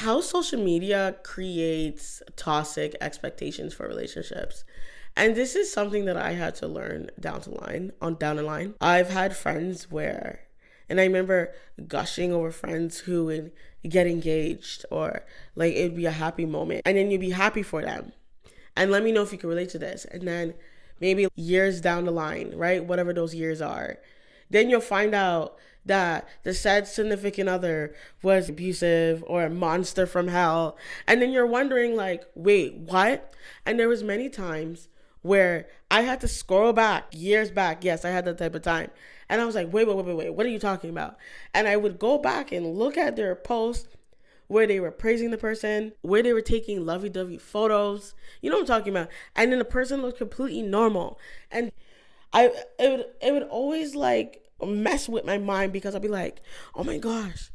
how social media creates toxic expectations for relationships. And this is something that I had to learn down the line. I've had friends where, and I remember gushing over friends who would get engaged, or like it would be a happy moment and then you'd be happy for them. And let me know if you can relate to this. And then maybe years down the line, right? Whatever those years are, then you'll find out that the said significant other was abusive or a monster from hell. And then you're wondering like, wait, what? And there was many times where I had to scroll back, years back. Yes, I had that type of time. And I was like, wait, what are you talking about? And I would go back and look at their posts where they were praising the person, where they were taking lovey-dovey photos. You know what I'm talking about? And then the person looked completely normal. And it would always like mess with my mind because I'll be like, oh my gosh,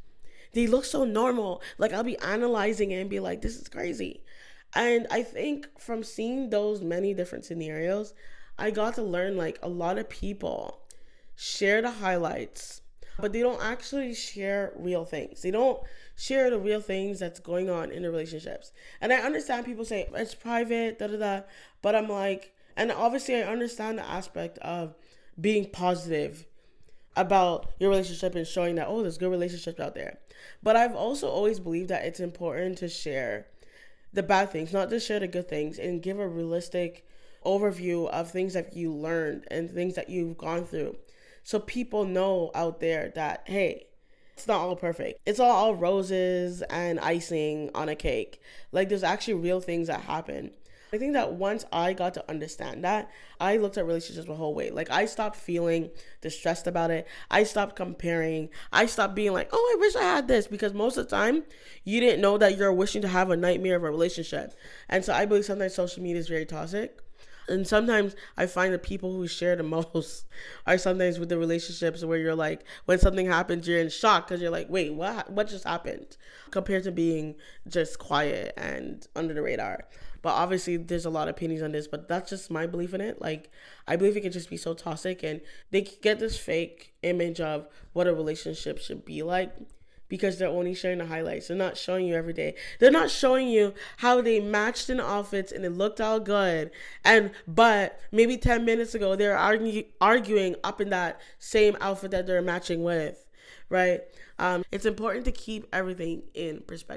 they look so normal. Like I'll be analyzing it and be like, this is crazy. And I think from seeing those many different scenarios, I got to learn like a lot of people share the highlights, but they don't actually share real things. They don't share the real things that's going on in the relationships. And I understand people say it's private, but I'm like, and obviously I understand the aspect of being positive about your relationship and showing that, oh, there's good relationships out there. But I've also always believed that it's important to share the bad things, not just share the good things, and give a realistic overview of things that you learned and things that you've gone through. So people know out there that, hey, it's not all perfect. It's all roses and icing on a cake. Like there's actually real things that happen. I think that once I got to understand that, I looked at relationships the whole way. Like I stopped feeling distressed about it. I stopped comparing. I stopped being like, oh, I wish I had this, because most of the time you didn't know that you're wishing to have a nightmare of a relationship. And so I believe sometimes social media is very toxic. And sometimes I find the people who share the most are sometimes with the relationships where you're like, when something happens, you're in shock because you're like, wait, what just happened? Compared to being just quiet and under the radar. But obviously there's a lot of opinions on this, but that's just my belief in it. Like, I believe it can just be so toxic, and they get this fake image of what a relationship should be like, because they're only sharing the highlights. They're not showing you every day. They're not showing you how they matched in outfits and it looked all good. But maybe 10 minutes ago, they're arguing up in that same outfit that they're matching with, right? It's important to keep everything in perspective.